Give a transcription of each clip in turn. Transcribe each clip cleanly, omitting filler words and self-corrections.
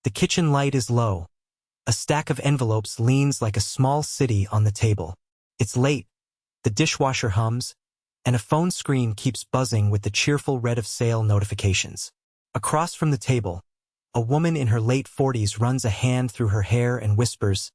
The kitchen light is low. A stack of envelopes leans like a small city on the table. It's late, the dishwasher hums, and a phone screen keeps buzzing with the cheerful red of sale notifications. Across from the table, a woman in her late 40s runs a hand through her hair and whispers,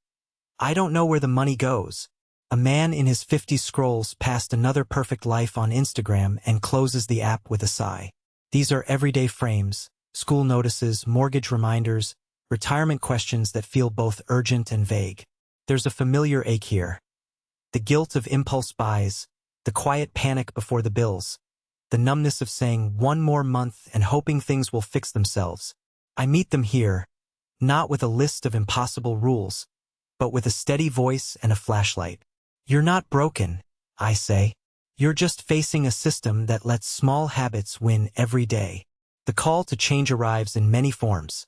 "I don't know where the money goes." A man in his 50s scrolls past another perfect life on Instagram and closes the app with a sigh. These are everyday frames, school notices, mortgage reminders, retirement questions that feel both urgent and vague. There's a familiar ache here. The guilt of impulse buys, the quiet panic before the bills, the numbness of saying one more month and hoping things will fix themselves. I meet them here, not with a list of impossible rules, but with a steady voice and a flashlight. "You're not broken," I say. "You're just facing a system that lets small habits win every day." The call to change arrives in many forms.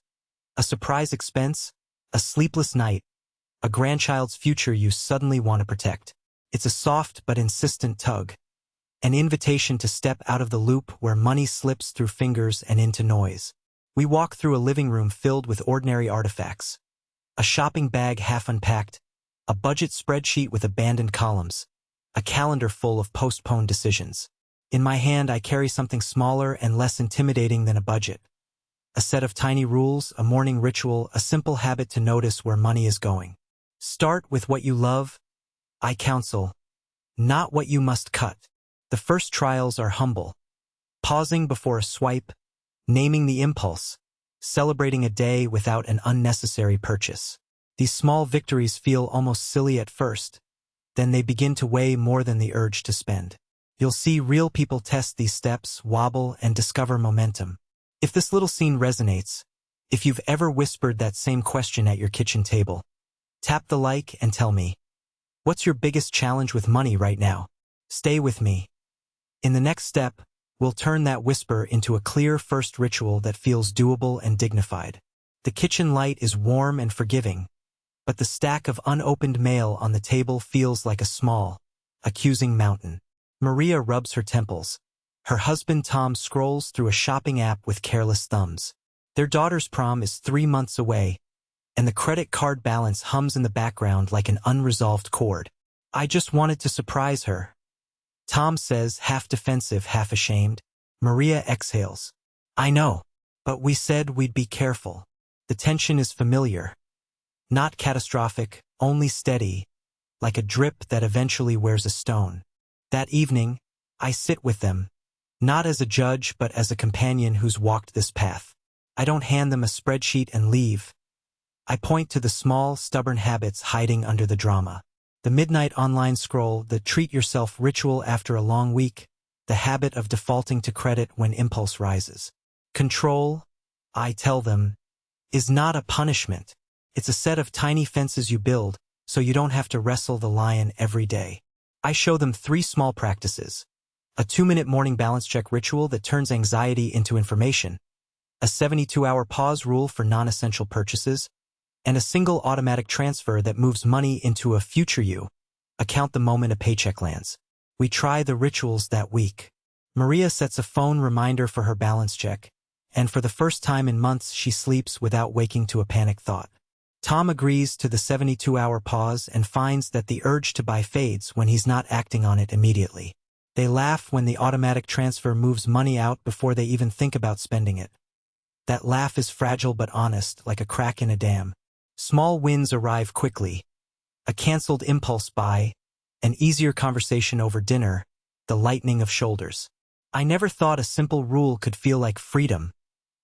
A surprise expense, a sleepless night, a grandchild's future you suddenly want to protect. It's a soft but insistent tug. An invitation to step out of the loop where money slips through fingers and into noise. We walk through a living room filled with ordinary artifacts. A shopping bag half unpacked, a budget spreadsheet with abandoned columns, a calendar full of postponed decisions. In my hand, I carry something smaller and less intimidating than a budget. A set of tiny rules, a morning ritual, a simple habit to notice where money is going. Start with what you love, I counsel, not what you must cut. The first trials are humble. Pausing before a swipe, naming the impulse, celebrating a day without an unnecessary purchase. These small victories feel almost silly at first, then they begin to weigh more than the urge to spend. You'll see real people test these steps, wobble, and discover momentum. If this little scene resonates, if you've ever whispered that same question at your kitchen table, tap the like and tell me, what's your biggest challenge with money right now? Stay with me. In the next step, we'll turn that whisper into a clear first ritual that feels doable and dignified. The kitchen light is warm and forgiving, but the stack of unopened mail on the table feels like a small, accusing mountain. Maria rubs her temples. Her husband Tom scrolls through a shopping app with careless thumbs. Their daughter's prom is 3 months away, and the credit card balance hums in the background like an unresolved chord. "I just wanted to surprise her," Tom says, half defensive, half ashamed. Maria exhales. "I know, but we said we'd be careful." The tension is familiar. Not catastrophic, only steady, like a drip that eventually wears a stone. That evening, I sit with them, not as a judge but as a companion who's walked this path. I don't hand them a spreadsheet and leave. I point to the small, stubborn habits hiding under the drama. The midnight online scroll, the treat-yourself ritual after a long week, the habit of defaulting to credit when impulse rises. Control, I tell them, is not a punishment. It's a set of tiny fences you build so you don't have to wrestle the lion every day. I show them 3 small practices. A 2-minute morning balance check ritual that turns anxiety into information, a 72-hour pause rule for non-essential purchases, and a single automatic transfer that moves money into a future you, account the moment a paycheck lands. We try the rituals that week. Maria sets a phone reminder for her balance check, and for the first time in months she sleeps without waking to a panic thought. Tom agrees to the 72-hour pause and finds that the urge to buy fades when he's not acting on it immediately. They laugh when the automatic transfer moves money out before they even think about spending it. That laugh is fragile but honest, like a crack in a dam. Small wins arrive quickly. A canceled impulse buy, an easier conversation over dinner, the lightening of shoulders. "I never thought a simple rule could feel like freedom,"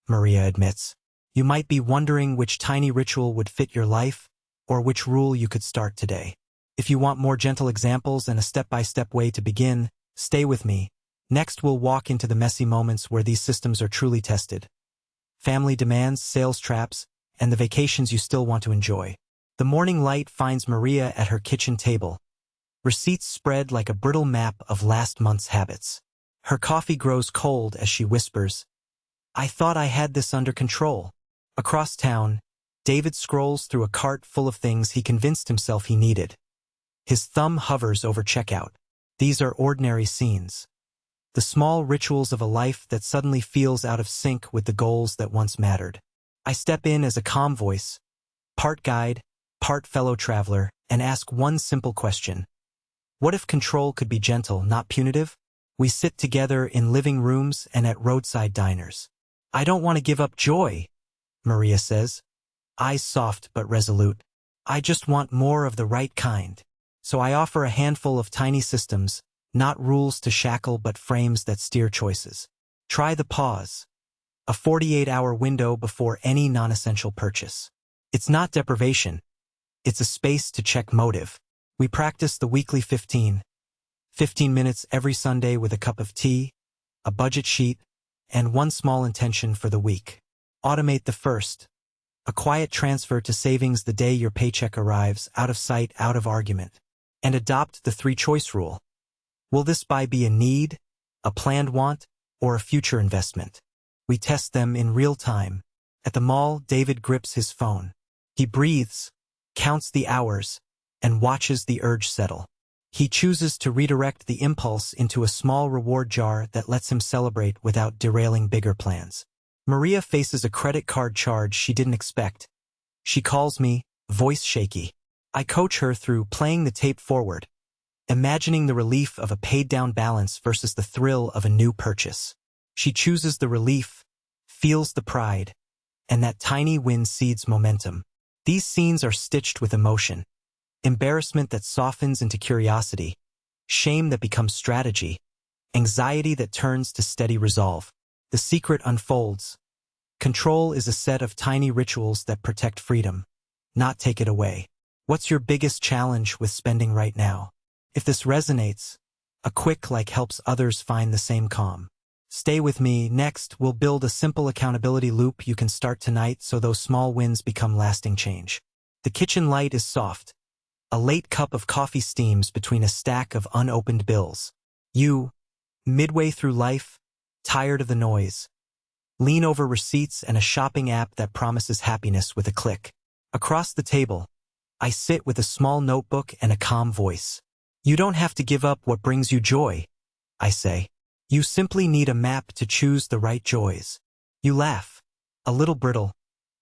Maria admits. You might be wondering which tiny ritual would fit your life, or which rule you could start today. If you want more gentle examples and a step-by-step way to begin, stay with me. Next, we'll walk into the messy moments where these systems are truly tested. Family demands, sales traps, and the vacations you still want to enjoy. The morning light finds Maria at her kitchen table. Receipts spread like a brittle map of last month's habits. Her coffee grows cold as she whispers, "I thought I had this under control." Across town, David scrolls through a cart full of things he convinced himself he needed. His thumb hovers over checkout. These are ordinary scenes. The small rituals of a life that suddenly feels out of sync with the goals that once mattered. I step in as a calm voice, part guide, part fellow traveler, and ask one simple question. What if control could be gentle, not punitive? We sit together in living rooms and at roadside diners. I don't want to give up joy, Maria says, eyes soft but resolute. I just want more of the right kind. So I offer a handful of tiny systems, not rules to shackle but frames that steer choices. Try the pause, a 48-hour window before any non-essential purchase. It's not deprivation. It's a space to check motive. We practice the weekly 15 minutes every Sunday with a cup of tea, a budget sheet, and one small intention for the week. Automate the first, a quiet transfer to savings the day your paycheck arrives, out of sight, out of argument. And adopt the 3-choice rule. Will this buy be a need, a planned want, or a future investment? We test them in real time. At the mall, David grips his phone. He breathes, counts the hours, and watches the urge settle. He chooses to redirect the impulse into a small reward jar that lets him celebrate without derailing bigger plans. Maria faces a credit card charge she didn't expect. She calls me, voice shaky. I coach her through playing the tape forward, imagining the relief of a paid-down balance versus the thrill of a new purchase. She chooses the relief, feels the pride, and that tiny win seeds momentum. These scenes are stitched with emotion. Embarrassment that softens into curiosity, shame that becomes strategy, anxiety that turns to steady resolve. The secret unfolds. Control is a set of tiny rituals that protect freedom, not take it away. What's your biggest challenge with spending right now? If this resonates, a quick like helps others find the same calm. Stay with me. Next, we'll build a simple accountability loop you can start tonight so those small wins become lasting change. The kitchen light is soft. A late cup of coffee steams between a stack of unopened bills. You, midway through life, tired of the noise, lean over receipts and a shopping app that promises happiness with a click. Across the table, I sit with a small notebook and a calm voice. You don't have to give up what brings you joy, I say. You simply need a map to choose the right joys. You laugh, a little brittle,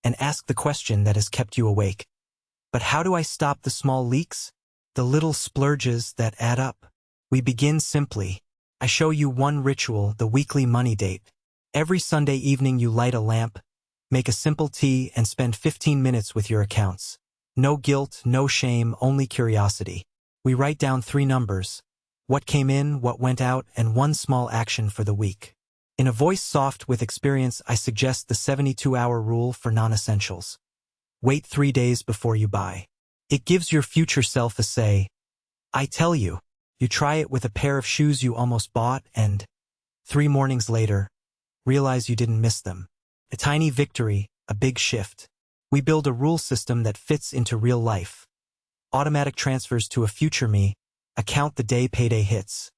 and ask the question that has kept you awake. But how do I stop the small leaks? The little splurges that add up? We begin simply. I show you one ritual, the weekly money date. Every Sunday evening you light a lamp, make a simple tea, and spend 15 minutes with your accounts. No guilt, no shame, only curiosity. We write down 3 numbers. What came in, what went out, and one small action for the week. In a voice soft with experience, I suggest the 72-hour rule for non-essentials. Wait 3 days before you buy. It gives your future self a say. I tell you, you try it with a pair of shoes you almost bought and 3 mornings later, realize you didn't miss them. A tiny victory, a big shift. We build a rule system that fits into real life. Automatic transfers to a future me, account the day payday hits.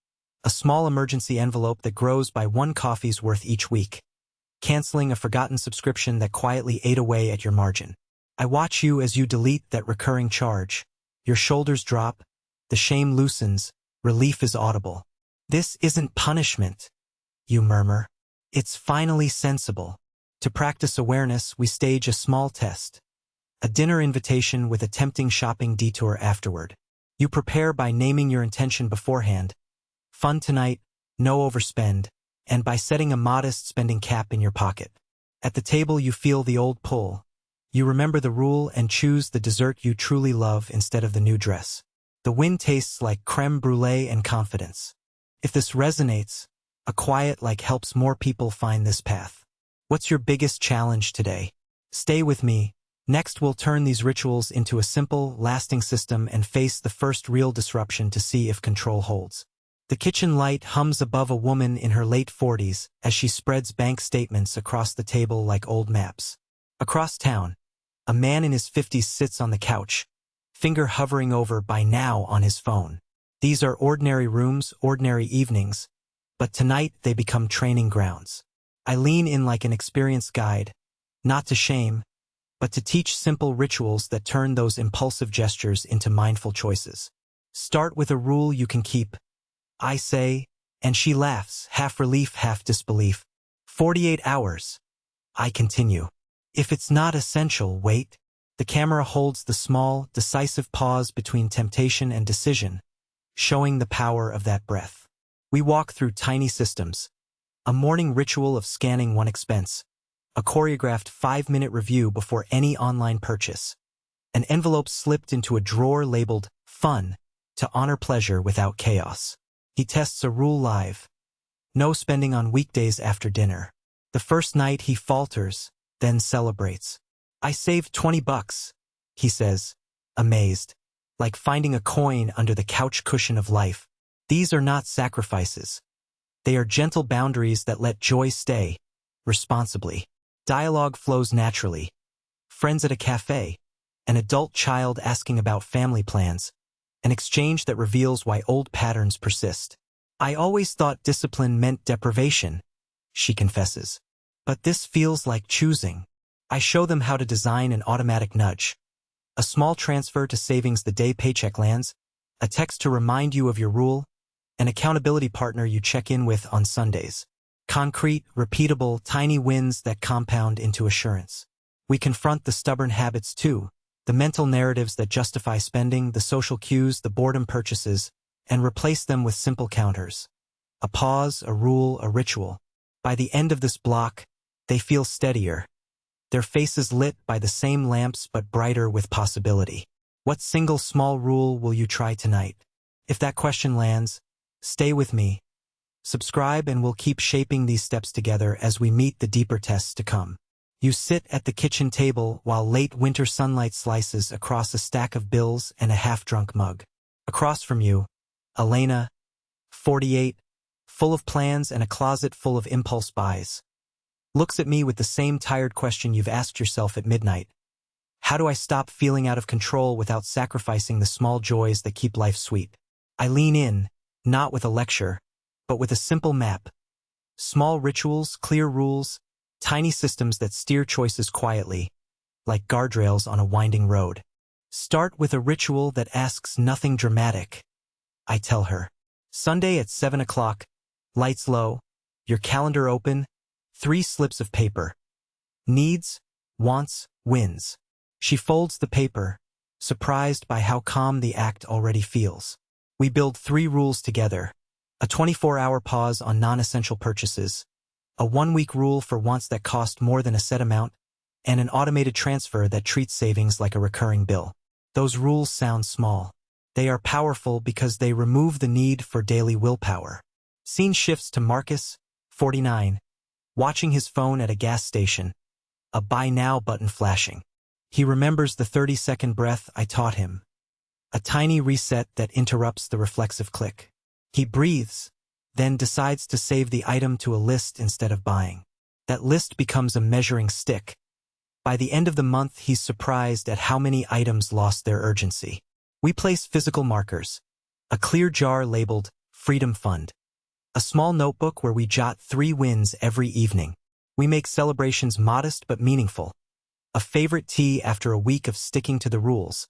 A small emergency envelope that grows by 1 coffee's worth each week. Canceling a forgotten subscription that quietly ate away at your margin. I watch you as you delete that recurring charge. Your shoulders drop, the shame loosens, relief is audible. This isn't punishment, you murmur. It's finally sensible. To practice awareness, we stage a small test. A dinner invitation with a tempting shopping detour afterward. You prepare by naming your intention beforehand. Fun tonight, no overspend, and by setting a modest spending cap in your pocket. At the table you feel the old pull. You remember the rule and choose the dessert you truly love instead of the new dress. The win tastes like creme brulee and confidence. If this resonates, a quiet like helps more people find this path. What's your biggest challenge today? Stay with me. Next, we'll turn these rituals into a simple, lasting system and face the first real disruption to see if control holds. The kitchen light hums above a woman in her late 40s as she spreads bank statements across the table like old maps. Across town, a man in his 50s sits on the couch, finger hovering over by now on his phone. These are ordinary rooms, ordinary evenings, but tonight they become training grounds. I lean in like an experienced guide, not to shame, but to teach simple rituals that turn those impulsive gestures into mindful choices. Start with a rule you can keep, I say, and she laughs, half relief, half disbelief. 48 hours. I continue. If it's not essential, wait. The camera holds the small, decisive pause between temptation and decision, showing the power of that breath. We walk through tiny systems, a morning ritual of scanning one expense, a choreographed 5-minute review before any online purchase, an envelope slipped into a drawer labeled fun to honor pleasure without chaos. He tests a rule live. No spending on weekdays after dinner. The first night he falters, then celebrates. I saved $20, he says, amazed, like finding a coin under the couch cushion of life. These are not sacrifices. They are gentle boundaries that let joy stay, responsibly. Dialogue flows naturally. Friends at a cafe, an adult child asking about family plans, an exchange that reveals why old patterns persist. I always thought discipline meant deprivation, she confesses. But this feels like choosing. I show them how to design an automatic nudge. A small transfer to savings the day paycheck lands, a text to remind you of your rule, an accountability partner you check in with on Sundays. Concrete, repeatable, tiny wins that compound into assurance. We confront the stubborn habits too, the mental narratives that justify spending, the social cues, the boredom purchases, and replace them with simple counters. A pause, a rule, a ritual. By the end of this block, they feel steadier. Their faces lit by the same lamps but brighter with possibility. What single small rule will you try tonight? If that question lands, stay with me. Subscribe and we'll keep shaping these steps together as we meet the deeper tests to come. You sit at the kitchen table while late winter sunlight slices across a stack of bills and a half-drunk mug. Across from you, Elena, 48, full of plans and a closet full of impulse buys, looks at me with the same tired question you've asked yourself at midnight. How do I stop feeling out of control without sacrificing the small joys that keep life sweet? I lean in, not with a lecture, but with a simple map. Small rituals, clear rules, tiny systems that steer choices quietly, like guardrails on a winding road. Start with a ritual that asks nothing dramatic, I tell her. Sunday at 7 o'clock, lights low, your calendar open, 3 slips of paper. Needs, wants, wins. She folds the paper, surprised by how calm the act already feels. We build 3 rules together. A 24-hour pause on non-essential purchases, a 1-week rule for wants that cost more than a set amount, and an automated transfer that treats savings like a recurring bill. Those rules sound small. They are powerful because they remove the need for daily willpower. Scene shifts to Marcus, 49, watching his phone at a gas station, a buy now button flashing. He remembers the 30-second breath I taught him, a tiny reset that interrupts the reflexive click. He breathes, then decides to save the item to a list instead of buying. That list becomes a measuring stick. By the end of the month, he's surprised at how many items lost their urgency. We place physical markers, a clear jar labeled Freedom Fund, a small notebook where we jot 3 wins every evening. We make celebrations modest but meaningful. A favorite tea after a week of sticking to the rules,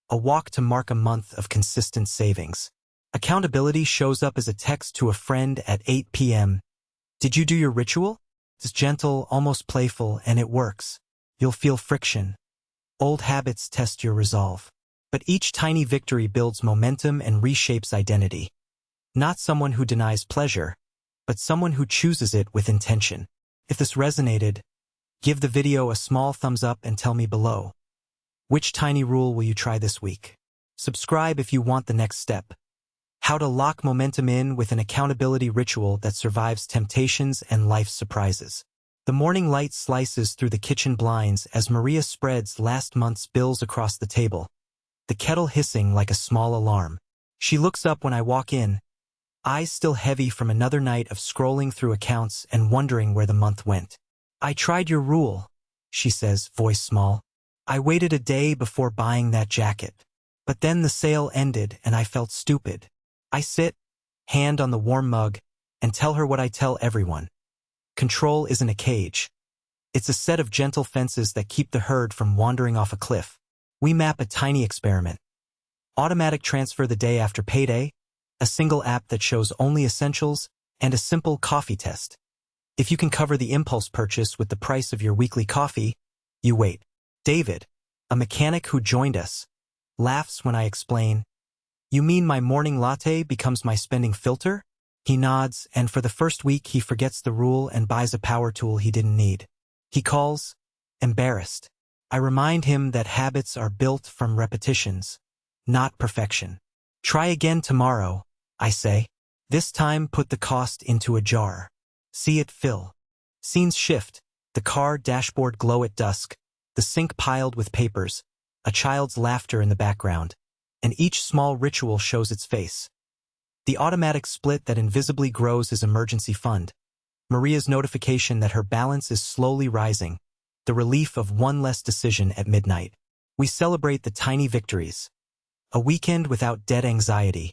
a walk to mark a month of consistent savings. Accountability shows up as a text to a friend at 8 p.m. Did you do your ritual? It's gentle, almost playful, and it works. You'll feel friction. Old habits test your resolve. But each tiny victory builds momentum and reshapes identity. Not someone who denies pleasure, but someone who chooses it with intention. If this resonated, give the video a small thumbs up and tell me below. Which tiny rule will you try this week? Subscribe if you want the next step. How to lock momentum in with an accountability ritual that survives temptations and life's surprises. The morning light slices through the kitchen blinds as Maria spreads last month's bills across the table, the kettle hissing like a small alarm. She looks up when I walk in, eyes still heavy from another night of scrolling through accounts and wondering where the month went. I tried your rule, she says, voice small. I waited a day before buying that jacket. But then the sale ended and I felt stupid. I sit, hand on the warm mug, and tell her what I tell everyone. Control isn't a cage. It's a set of gentle fences that keep the herd from wandering off a cliff. We map a tiny experiment. Automatic transfer the day after payday, a single app that shows only essentials, and a simple coffee test. If you can cover the impulse purchase with the price of your weekly coffee, You wait. David, a mechanic who joined us, laughs when I explain. You mean my morning latte becomes my spending filter? He nods, and for the first week he forgets the rule and buys a power tool he didn't need. He calls, embarrassed. I remind him that habits are built from repetitions, not perfection. Try again tomorrow, I say. This time put the cost into a jar. See it fill. Scenes shift, the car dashboard glow at dusk, the sink piled with papers, a child's laughter in the background, and each small ritual shows its face. The automatic split that invisibly grows his emergency fund, Maria's notification that her balance is slowly rising, the relief of one less decision at midnight. We celebrate the tiny victories. A weekend without dead anxiety.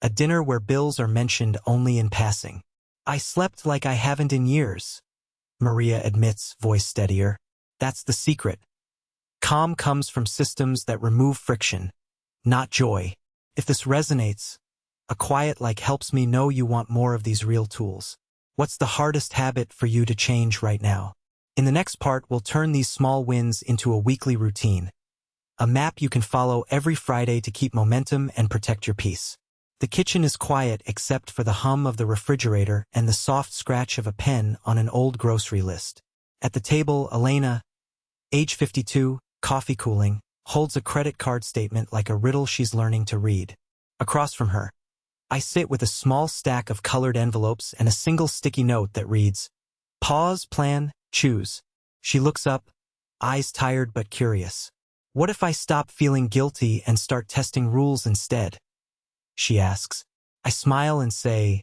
A dinner where bills are mentioned only in passing. I slept like I haven't in years, Maria admits, voice steadier. That's the secret. Calm comes from systems that remove friction, not joy. If this resonates, a quiet like helps me know you want more of these real tools. What's the hardest habit for you to change right now? In the next part, we'll turn these small wins into a weekly routine. A map you can follow every Friday to keep momentum and protect your peace. The kitchen is quiet except for the hum of the refrigerator and the soft scratch of a pen on an old grocery list. At the table, Elena, age 52, coffee cooling, holds a credit card statement like a riddle she's learning to read. Across from her, I sit with a small stack of colored envelopes and a single sticky note that reads, Pause, plan, choose. She looks up, eyes tired but curious. What if I stop feeling guilty and start testing rules instead? She asks. I smile and say,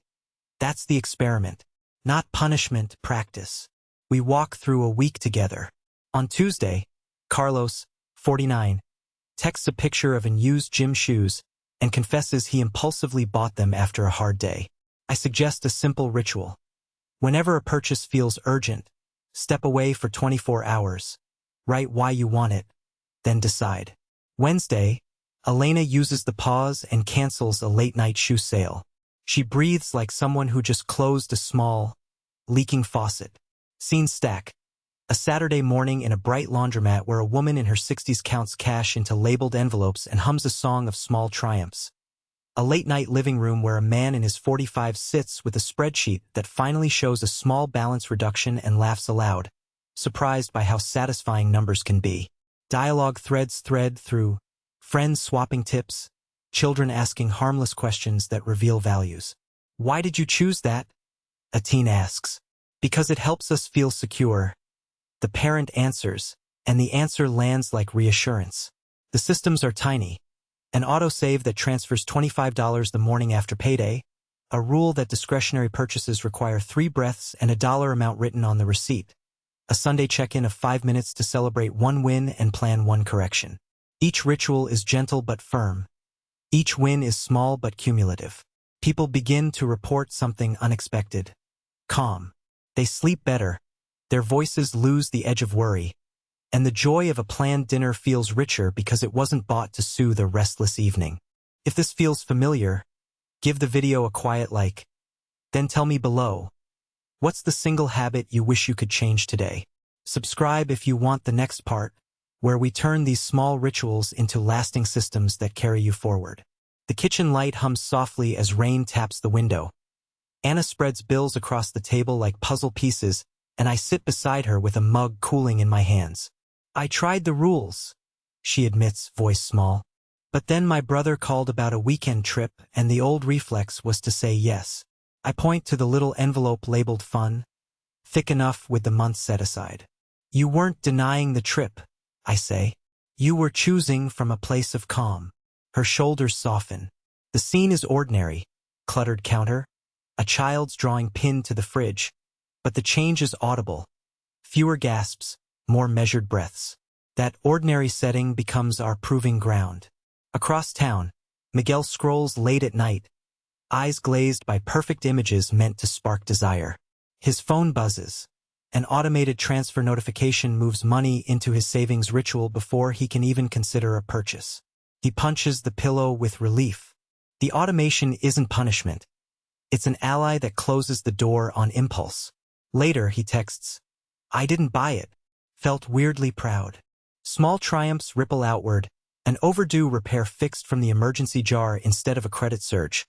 that's the experiment. Not punishment, practice. We walk through a week together. On Tuesday, Carlos, 49, texts a picture of unused gym shoes and confesses he impulsively bought them after a hard day. I suggest a simple ritual. Whenever a purchase feels urgent, step away for 24 hours. Write why you want it, then decide. Wednesday, Elena uses the pause and cancels a late-night shoe sale. She breathes like someone who just closed a small, leaking faucet. Scene stack. A Saturday morning in a bright laundromat where a woman in her 60s counts cash into labeled envelopes and hums a song of small triumphs. A late-night living room where a man in his 45s sits with a spreadsheet that finally shows a small balance reduction and laughs aloud, surprised by how satisfying numbers can be. Dialogue threads thread through, friends swapping tips, children asking harmless questions that reveal values. Why did you choose that? A teen asks. Because it helps us feel secure. The parent answers, and the answer lands like reassurance. The systems are tiny. An autosave that transfers $25 the morning after payday, a rule that discretionary purchases require 3 breaths and a dollar amount written on the receipt, a Sunday check-in of 5 minutes to celebrate one win and plan one correction. Each ritual is gentle but firm. Each win is small but cumulative. People begin to report something unexpected. Calm. They sleep better. Their voices lose the edge of worry. And the joy of a planned dinner feels richer because it wasn't bought to soothe a restless evening. If this feels familiar, give the video a quiet like. Then tell me below. What's the single habit you wish you could change today? Subscribe if you want the next part, where we turn these small rituals into lasting systems that carry you forward. The kitchen light hums softly as rain taps the window. Anna spreads bills across the table like puzzle pieces, and I sit beside her with a mug cooling in my hands. I tried the rules, she admits, voice small. But then my brother called about a weekend trip, and the old reflex was to say yes. I point to the little envelope labeled fun, thick enough with the month set aside. You weren't denying the trip, I say. You were choosing from a place of calm. Her shoulders soften. The scene is ordinary. Cluttered counter, a child's drawing pinned to the fridge, but the change is audible. Fewer gasps, more measured breaths. That ordinary setting becomes our proving ground. Across town, Miguel scrolls late at night, eyes glazed by perfect images meant to spark desire. His phone buzzes. An automated transfer notification moves money into his savings ritual before he can even consider a purchase. He punches the pillow with relief. The automation isn't punishment. It's an ally that closes the door on impulse. Later, he texts, I didn't buy it. felt weirdly proud. Small triumphs ripple outward, an overdue repair fixed from the emergency jar instead of a credit surge.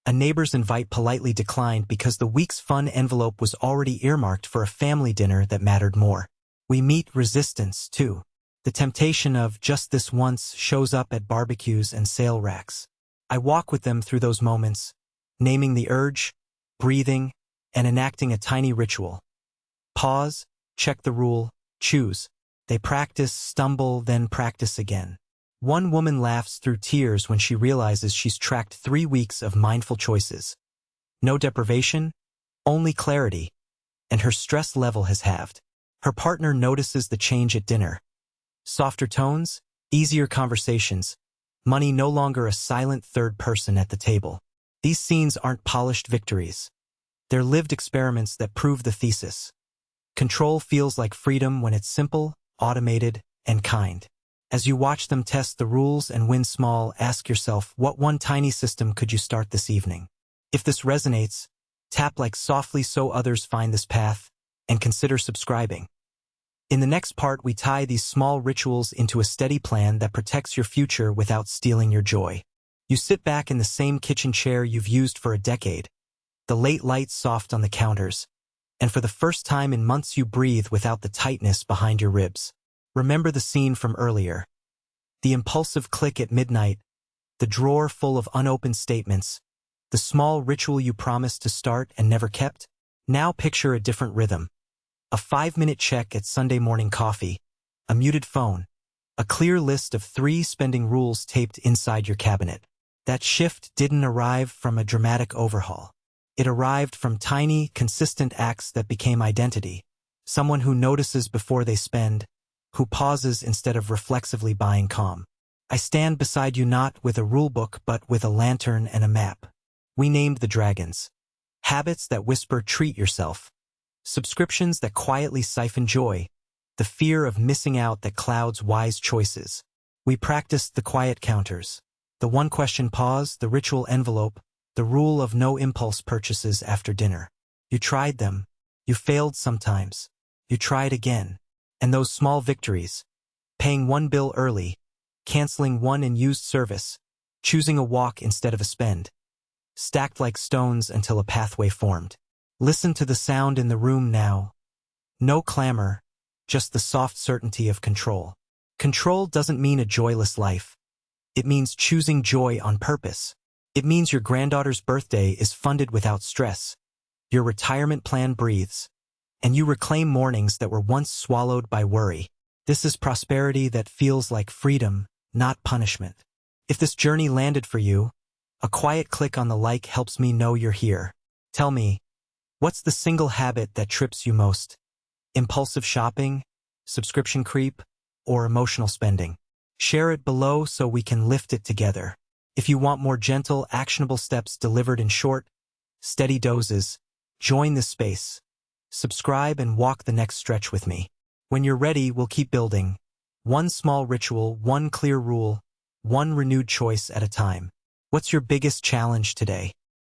A neighbor's invite politely declined because the week's fun envelope was already earmarked for a family dinner that mattered more. We meet resistance, too. The temptation of just this once shows up at barbecues and sale racks. I walk with them through those moments, naming the urge, breathing, and enacting a tiny ritual. Pause, check the rule, choose. They practice, stumble, then practice again. One woman laughs through tears when she realizes she's tracked 3 weeks of mindful choices. No deprivation, only clarity, and her stress level has halved. Her partner notices the change at dinner. Softer tones, easier conversations, money no longer a silent third person at the table. These scenes aren't polished victories. They're lived experiments that prove the thesis. Control feels like freedom when it's simple, automated, and kind. As you watch them test the rules and win small, ask yourself, what one tiny system could you start this evening? If this resonates, tap like softly so others find this path, and consider subscribing. In the next part, we tie these small rituals into a steady plan that protects your future without stealing your joy. You sit back in the same kitchen chair you've used for a decade, the late lights soft on the counters, and for the first time in months you breathe without the tightness behind your ribs. Remember the scene from earlier. The impulsive click at midnight, the drawer full of unopened statements, the small ritual you promised to start and never kept. Now picture a different rhythm. A 5-minute check at Sunday morning coffee, a muted phone, a clear list of 3 spending rules taped inside your cabinet. That shift didn't arrive from a dramatic overhaul. It arrived from tiny, consistent acts that became identity. Someone who notices before they spend, who pauses instead of reflexively buying calm. I stand beside you not with a rulebook but with a lantern and a map. We named the dragons. Habits that whisper treat yourself. Subscriptions that quietly siphon joy. The fear of missing out that clouds wise choices. We practiced the quiet counters. The one-question pause, the ritual envelope, the rule of no impulse purchases after dinner. You tried them. You failed sometimes. You tried again. And those small victories, paying 1 bill early, canceling one unused service, choosing a walk instead of a spend, stacked like stones until a pathway formed. Listen to the sound in the room now. No clamor, just the soft certainty of control. Control doesn't mean a joyless life. It means choosing joy on purpose. It means your granddaughter's birthday is funded without stress. Your retirement plan breathes. And you reclaim mornings that were once swallowed by worry. This is prosperity that feels like freedom, not punishment. If this journey landed for you, a quiet click on the like helps me know you're here. Tell me, what's the single habit that trips you most? Impulsive shopping, subscription creep, or emotional spending? Share it below so we can lift it together. If you want more gentle, actionable steps delivered in short, steady doses, join this space. Subscribe and walk the next stretch with me. When you're ready, we'll keep building. One small ritual, one clear rule, one renewed choice at a time. What's your biggest challenge today?